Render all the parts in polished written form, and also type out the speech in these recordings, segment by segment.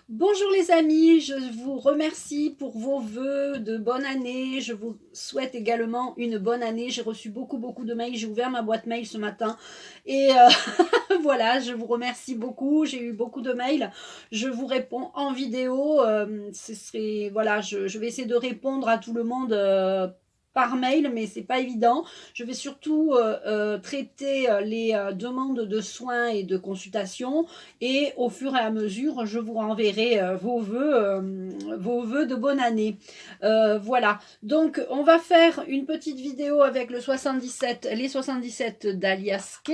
Bonjour les amis, je vous remercie pour vos vœux de bonne année. Je vous souhaite également une bonne année. J'ai reçu beaucoup de mails. J'ai ouvert ma boîte mail ce matin et voilà, je vous remercie beaucoup. J'ai eu beaucoup de mails. Je vous réponds en vidéo. Voilà, je vais essayer de répondre à tout le monde. Par mail, mais c'est pas évident. Je vais surtout traiter les demandes de soins et de consultation, et au fur et à mesure, je vous renverrai vos vœux de bonne année. Voilà. Donc, on va faire une petite vidéo avec les 77 d'Aliaske.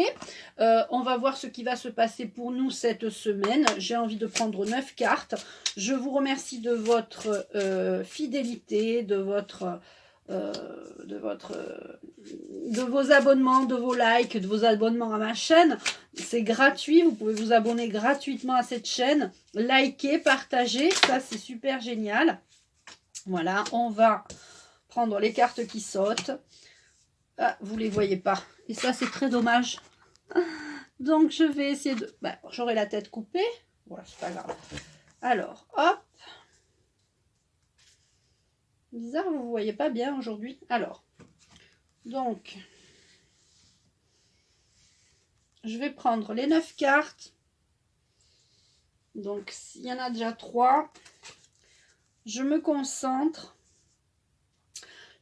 On va voir ce qui va se passer pour nous cette semaine. J'ai envie de prendre 9 cartes. Je vous remercie de votre fidélité, de vos abonnements, de vos likes, de vos abonnements à ma chaîne. C'est gratuit, vous pouvez vous abonner gratuitement à cette chaîne, liker, partager, ça c'est super génial. Voilà, on va prendre les cartes qui sautent. Ah, vous les voyez pas, et ça c'est très dommage. Donc je vais essayer de... j'aurai la tête coupée, voilà, c'est pas grave. Alors, hop. Bizarre, vous ne voyez pas bien aujourd'hui. Alors, donc, je vais prendre les 9 cartes. Donc, s'il y en a déjà 3, je me concentre.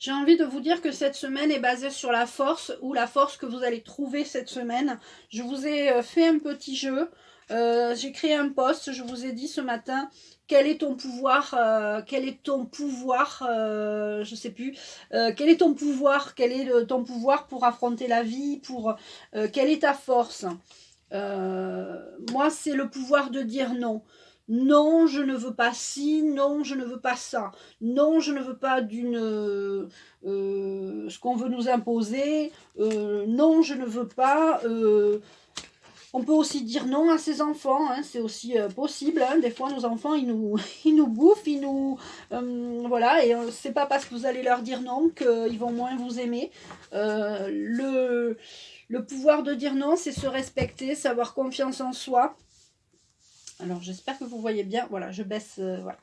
J'ai envie de vous dire que cette semaine est basée sur la force, ou la force que vous allez trouver cette semaine. Je vous ai fait un petit jeu. J'ai créé un post, je vous ai dit ce matin, quel est ton pouvoir, je sais plus, quel est ton pouvoir pour affronter la vie, quelle est ta force. Moi, c'est le pouvoir de dire non. Non, je ne veux pas ci, non, je ne veux pas ça. Non, je ne veux pas ce qu'on veut nous imposer. Non, je ne veux pas... On peut aussi dire non à ses enfants, hein, c'est aussi possible. Hein. Des fois, nos enfants, ils nous bouffent, voilà, et c'est pas parce que vous allez leur dire non qu'ils vont moins vous aimer. Le pouvoir de dire non, c'est se respecter, savoir confiance en soi. Alors, j'espère que vous voyez bien. Voilà, je baisse. Voilà.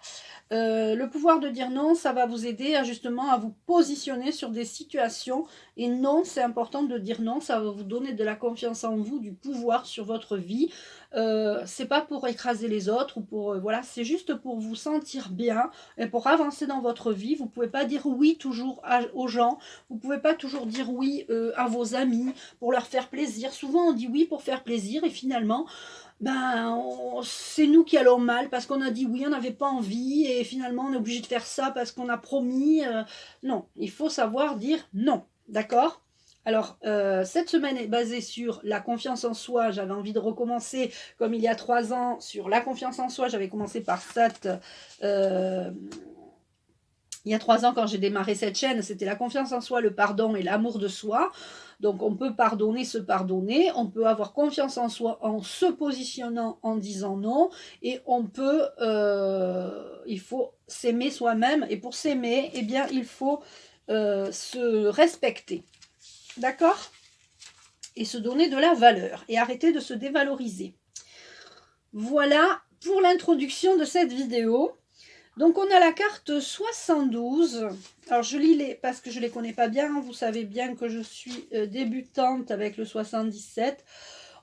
Le pouvoir de dire non, ça va vous aider justement à vous positionner sur des situations. Et non, c'est important de dire non, ça va vous donner de la confiance en vous, du pouvoir sur votre vie. C'est pas pour écraser les autres, ou pour voilà, c'est juste pour vous sentir bien et pour avancer dans votre vie. Vous pouvez pas dire oui toujours aux gens, vous pouvez pas toujours dire oui à vos amis pour leur faire plaisir. Souvent on dit oui pour faire plaisir, et finalement c'est nous qui allons mal parce qu'on a dit oui, on n'avait pas envie, et finalement on est obligé de faire ça parce qu'on a promis. Non, il faut savoir dire non, d'accord? Alors, cette semaine est basée sur la confiance en soi. J'avais envie de recommencer comme il y a 3 ans sur la confiance en soi. J'avais commencé par cette... il y a 3 ans, quand j'ai démarré cette chaîne, c'était la confiance en soi, le pardon et l'amour de soi. Donc, on peut pardonner, se pardonner. On peut avoir confiance en soi en se positionnant, en disant non. Et on peut... il faut s'aimer soi-même. Et pour s'aimer, eh bien, il faut se respecter. D'accord? Et se donner de la valeur. Et arrêter de se dévaloriser. Voilà pour l'introduction de cette vidéo. Donc, on a la carte 72. Alors, je lis parce que je ne les connais pas bien. Vous savez bien que je suis débutante avec le 77.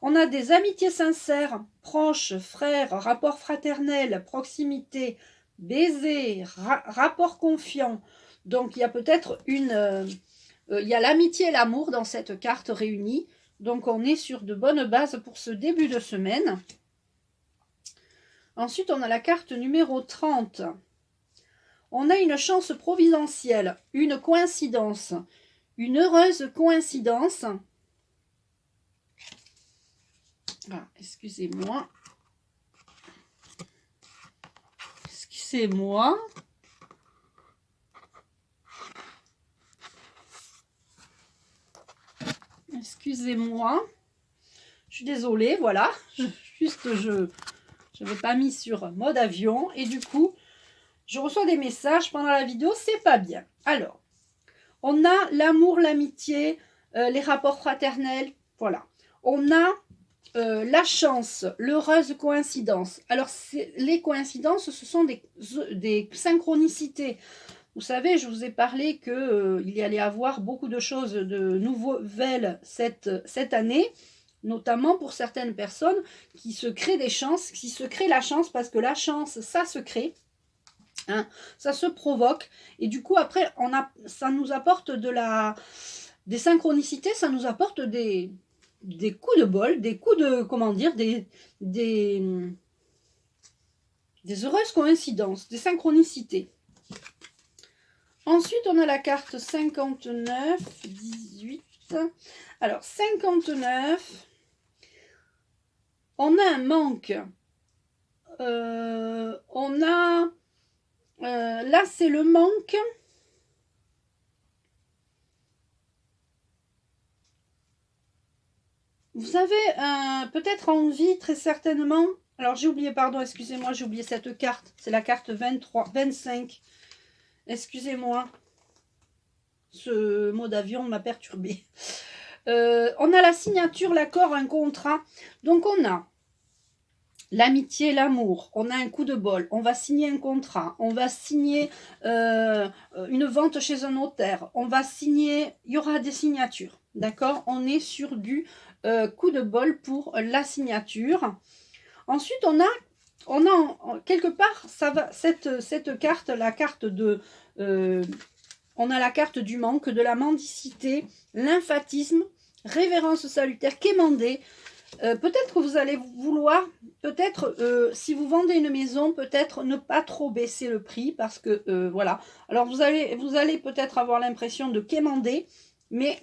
On a des amitiés sincères, proches, frères, rapports fraternels, proximité, baisers, rapport confiant. Donc, il y a peut-être il y a l'amitié et l'amour dans cette carte réunie. Donc, on est sur de bonnes bases pour ce début de semaine. Ensuite, on a la carte numéro 30. On a une chance providentielle, une coïncidence, une heureuse coïncidence. Ah, excusez-moi. Excusez-moi. Excusez-moi. Je suis désolée, voilà. Je n'avais pas mis sur mode avion. Et du coup, je reçois des messages pendant la vidéo, c'est pas bien. Alors, on a l'amour, l'amitié, les rapports fraternels, voilà. On a la chance, l'heureuse coïncidence. Alors, les coïncidences, ce sont des synchronicités. Vous savez, je vous ai parlé qu'il y allait avoir beaucoup de choses de nouvelles cette année, notamment pour certaines personnes qui se créent des chances, qui se créent la chance, parce que la chance, ça se crée, hein, ça se provoque, et du coup, après, ça nous apporte des synchronicités, ça nous apporte des coups de bol, des coups de, comment dire, des heureuses coïncidences, des synchronicités. Ensuite, on a la carte 59, 18. Alors, 59, on a un manque. On a... là, c'est le manque. Vous avez peut-être envie, très certainement... Alors, j'ai oublié, pardon, excusez-moi, j'ai oublié cette carte. C'est la carte 25. Excusez-moi, ce mot d'avion m'a perturbé. On a la signature, l'accord, un contrat. Donc on a l'amitié, l'amour. On a un coup de bol. On va signer un contrat. On va signer une vente chez un notaire. On va signer... Il y aura des signatures. D'accord? On est sur du coup de bol pour la signature. Ensuite, on a quelque part, ça va, cette carte, la carte de... on a la carte du manque, de la mendicité, lymphatisme, révérence salutaire, quémander. Peut-être que vous allez vouloir, peut-être, si vous vendez une maison, peut-être ne pas trop baisser le prix, parce que, voilà. Alors, vous allez peut-être avoir l'impression de quémander, mais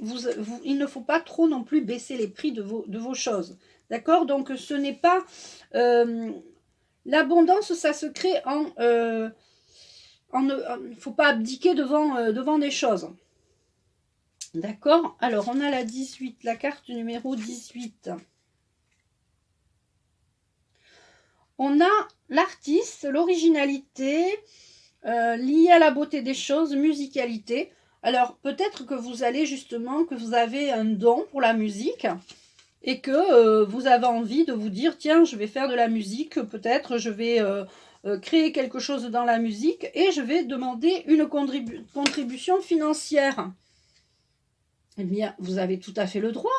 il ne faut pas trop non plus baisser les prix de vos choses. D'accord? Donc, ce n'est pas... l'abondance, ça se crée il ne faut pas abdiquer devant des choses. D'accord? Alors, on a la 18, la carte numéro 18. On a l'artiste, l'originalité, liée à la beauté des choses, musicalité. Alors, peut-être que vous allez justement, que vous avez un don pour la musique et que vous avez envie de vous dire, tiens, je vais faire de la musique, peut-être je vais créer quelque chose dans la musique et je vais demander une contribution financière. Eh bien, vous avez tout à fait le droit.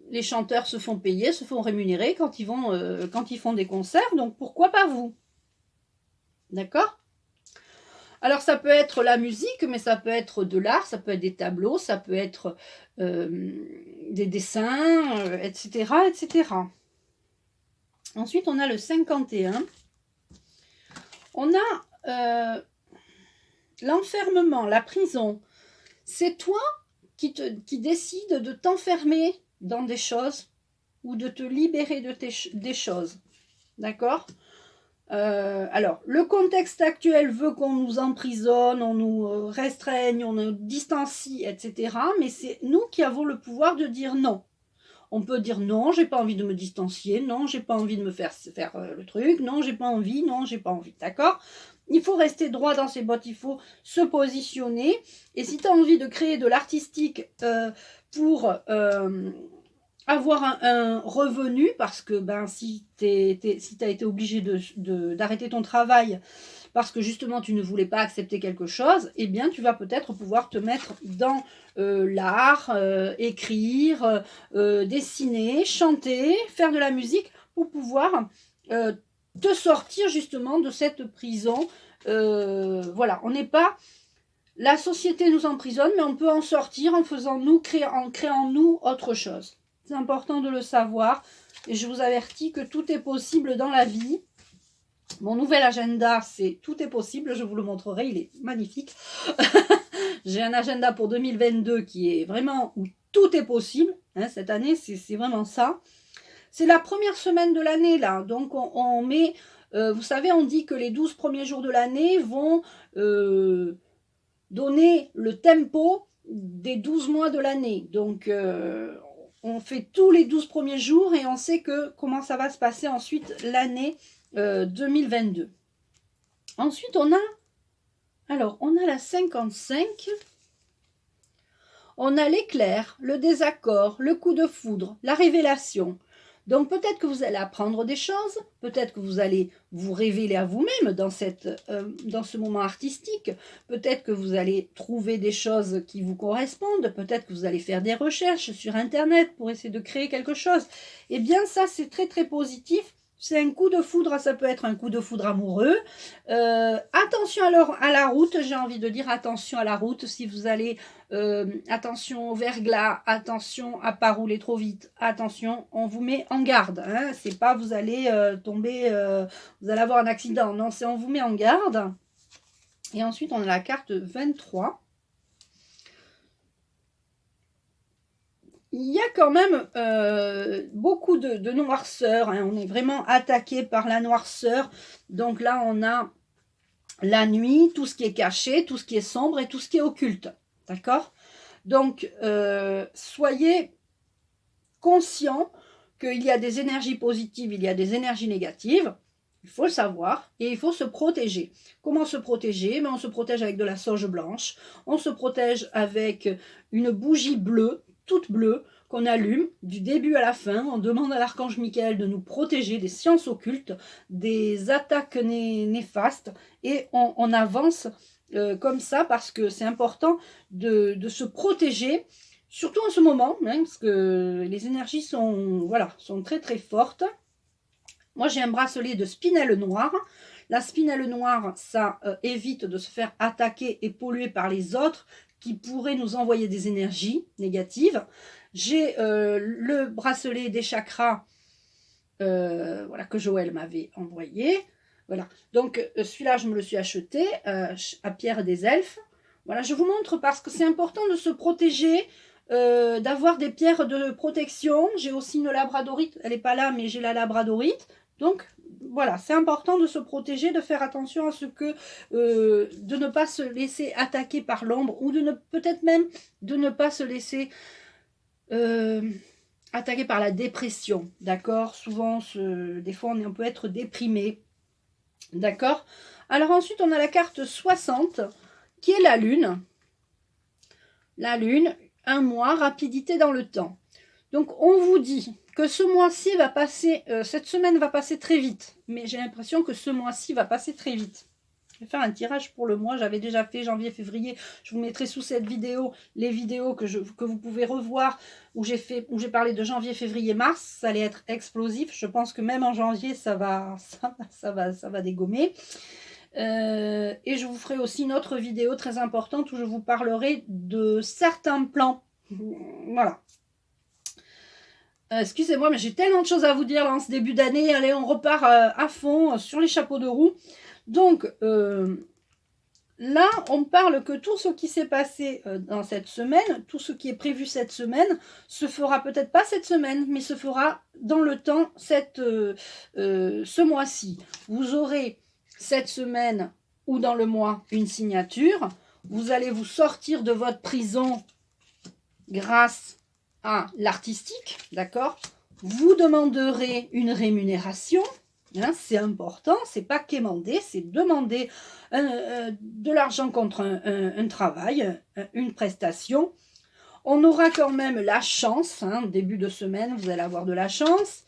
Les chanteurs se font payer, se font rémunérer quand ils font des concerts, donc pourquoi pas vous? D'accord? Alors, ça peut être la musique, mais ça peut être de l'art, ça peut être des tableaux, ça peut être des dessins, etc., etc. Ensuite, on a le 51. On a l'enfermement, la prison. C'est toi qui décides de t'enfermer dans des choses ou de te libérer des choses. D'accord? Alors, le contexte actuel veut qu'on nous emprisonne, on nous restreigne, on nous distancie, etc. Mais c'est nous qui avons le pouvoir de dire non. On peut dire non, j'ai pas envie de me distancier, non, j'ai pas envie de me faire le truc, non, j'ai pas envie, d'accord? Il faut rester droit dans ses bottes, il faut se positionner. Et si tu as envie de créer de l'artistique pour avoir un revenu, parce que si tu as été obligé d'arrêter ton travail parce que justement tu ne voulais pas accepter quelque chose, eh bien tu vas peut-être pouvoir te mettre dans l'art, écrire, dessiner, chanter, faire de la musique pour pouvoir te sortir justement de cette prison. Voilà, on n'est pas... La société nous emprisonne, mais on peut en sortir en créant nous autre chose. C'est important de le savoir et je vous avertis que tout est possible dans la vie. Mon nouvel agenda, c'est tout est possible, je vous le montrerai, il est magnifique. J'ai un agenda pour 2022 qui est vraiment où tout est possible. Hein, cette année, c'est vraiment ça. C'est la première semaine de l'année là, donc on met, vous savez, on dit que les 12 premiers jours de l'année vont donner le tempo des 12 mois de l'année. Donc, on fait tous les 12 premiers jours et on sait comment ça va se passer ensuite l'année 2022. Ensuite, on a la 55. on a l'éclair, le désaccord, le coup de foudre, la révélation. Donc peut-être que vous allez apprendre des choses, peut-être que vous allez vous révéler à vous-même dans ce moment artistique, peut-être que vous allez trouver des choses qui vous correspondent, peut-être que vous allez faire des recherches sur Internet pour essayer de créer quelque chose. Eh bien ça c'est très très positif. C'est un coup de foudre, ça peut être un coup de foudre amoureux. Attention alors à la route, j'ai envie de dire attention à la route. Si vous allez, attention au verglas, attention à pas rouler trop vite, attention, on vous met en garde. Hein, c'est pas vous allez tomber, vous allez avoir un accident. Non, c'est on vous met en garde. Et ensuite, on a la carte 23. Il y a quand même beaucoup de noirceur, hein. On est vraiment attaqué par la noirceur. Donc là, on a la nuit, tout ce qui est caché, tout ce qui est sombre et tout ce qui est occulte. D'accord? Donc, soyez conscients qu'il y a des énergies positives, il y a des énergies négatives. Il faut le savoir et il faut se protéger. Comment se protéger? On se protège avec de la sauge blanche. On se protège avec une bougie bleue, toute bleue, qu'on allume du début à la fin. On demande à l'archange Michael de nous protéger des sciences occultes, des attaques néfastes. Et on avance comme ça parce que c'est important de se protéger, surtout en ce moment, hein, parce que les énergies sont très très fortes. Moi, j'ai un bracelet de spinelle noire. La spinelle noire, ça évite de se faire attaquer et polluer par les autres qui pourraient nous envoyer des énergies négatives. J'ai le bracelet des chakras que Joël m'avait envoyé. Voilà. Donc, celui-là, je me le suis acheté à Pierre des Elfes. Voilà, je vous montre parce que c'est important de se protéger, d'avoir des pierres de protection. J'ai aussi une labradorite. Elle n'est pas là, mais j'ai la labradorite. Donc, voilà, c'est important de se protéger, de faire attention à ce que, de ne pas se laisser attaquer par l'ombre ou peut-être même de ne pas se laisser attaquer par la dépression, d'accord? Souvent, des fois, on peut être déprimé, d'accord? Alors ensuite, on a la carte 60, qui est la lune. La lune, un mois, rapidité dans le temps. Donc, on vous dit que ce mois-ci va passer, cette semaine va passer très vite. Mais j'ai l'impression que ce mois-ci va passer très vite. Je vais faire un tirage pour le mois. J'avais déjà fait janvier, février. Je vous mettrai sous cette vidéo les vidéos que vous pouvez revoir où j'ai parlé de janvier, février, mars. Ça allait être explosif. Je pense que même en janvier, ça va dégommer. Et je vous ferai aussi une autre vidéo très importante où je vous parlerai de certains plans. Voilà. Excusez-moi, mais j'ai tellement de choses à vous dire là, en ce début d'année. Allez, on repart à fond sur les chapeaux de roue. Donc, là, on parle que tout ce qui s'est passé dans cette semaine, tout ce qui est prévu cette semaine, se fera peut-être pas cette semaine, mais se fera dans le temps ce mois-ci. Vous aurez cette semaine ou dans le mois une signature. Vous allez vous sortir de votre prison grâce à l'artistique, d'accord? Vous demanderez une rémunération, hein, c'est important, c'est pas quémander, c'est demander de l'argent contre un travail, une prestation. On aura quand même la chance, hein, début de semaine, vous allez avoir de la chance.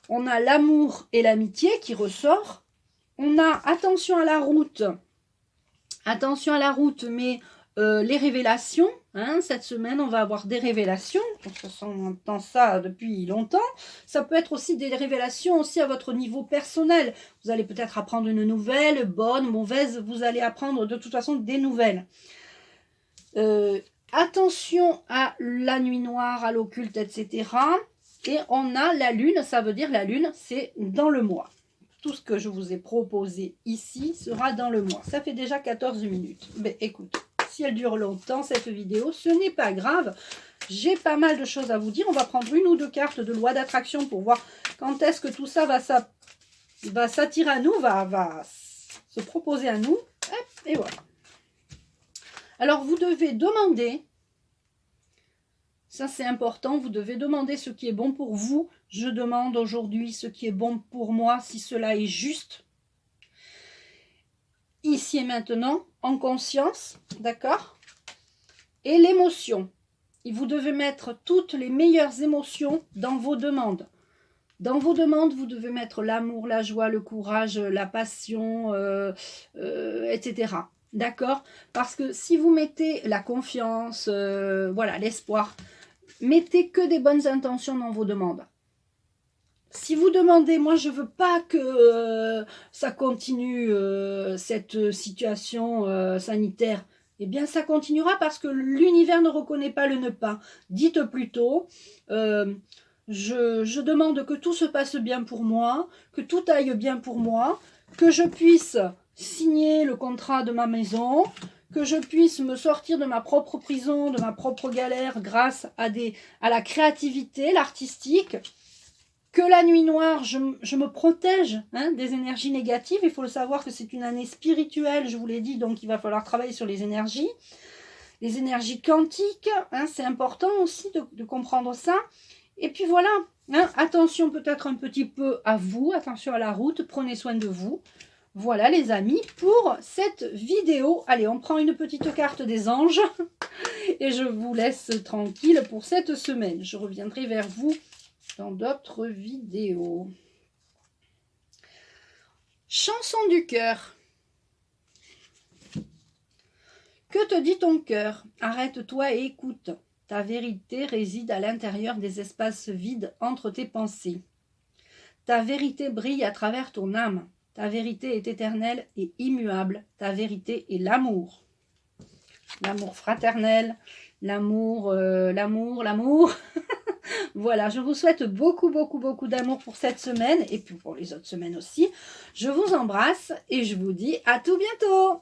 On a l'amour et l'amitié qui ressort. On a attention à la route, mais les révélations, hein, cette semaine, on va avoir des révélations. On entend ça depuis longtemps. Ça peut être aussi des révélations aussi à votre niveau personnel. Vous allez peut-être apprendre une nouvelle, bonne, mauvaise. Vous allez apprendre de toute façon des nouvelles. Attention à la nuit noire, à l'occulte, etc. Et on a la lune, ça veut dire la lune, c'est dans le mois. Tout ce que je vous ai proposé ici sera dans le mois. Ça fait déjà 14 minutes. Mais écoute, si elle dure longtemps, cette vidéo, ce n'est pas grave. J'ai pas mal de choses à vous dire. On va prendre une ou deux cartes de loi d'attraction pour voir quand est-ce que tout ça va s'attirer à nous, va se proposer à nous. Hop, et voilà. Alors, vous devez demander, ça c'est important, vous devez demander ce qui est bon pour vous. Je demande aujourd'hui ce qui est bon pour moi, si cela est juste. Ici et maintenant, en conscience, d'accord? Et l'émotion. vous devez mettre toutes les meilleures émotions dans vos demandes. Dans vos demandes, vous devez mettre l'amour, la joie, le courage, la passion, etc. D'accord? Parce que si vous mettez la confiance, voilà, l'espoir, mettez que des bonnes intentions dans vos demandes. Si vous demandez, moi je veux pas que ça continue cette situation sanitaire, eh bien ça continuera parce que l'univers ne reconnaît pas le ne pas. Dites plutôt, je demande que tout se passe bien pour moi, que tout aille bien pour moi, que je puisse signer le contrat de ma maison, que je puisse me sortir de ma propre prison, de ma propre galère grâce à la créativité, l'artistique. Que la nuit noire, je me protège des énergies négatives. Il faut le savoir que c'est une année spirituelle, je vous l'ai dit, donc il va falloir travailler sur les énergies quantiques. C'est important aussi de comprendre ça. Et puis voilà, attention peut-être un petit peu à vous, attention à la route, prenez soin de vous. Voilà les amis pour cette vidéo. Allez, on prend une petite carte des anges et je vous laisse tranquille pour cette semaine. Je reviendrai vers vous dans d'autres vidéos. Chanson du cœur. Que te dit ton cœur? Arrête-toi et écoute. Ta vérité réside à l'intérieur des espaces vides entre tes pensées. Ta vérité brille à travers ton âme. Ta vérité est éternelle et immuable. Ta vérité est l'amour. L'amour fraternel, l'amour. Voilà, je vous souhaite beaucoup d'amour pour cette semaine et puis pour les autres semaines aussi. Je vous embrasse et je vous dis à tout bientôt.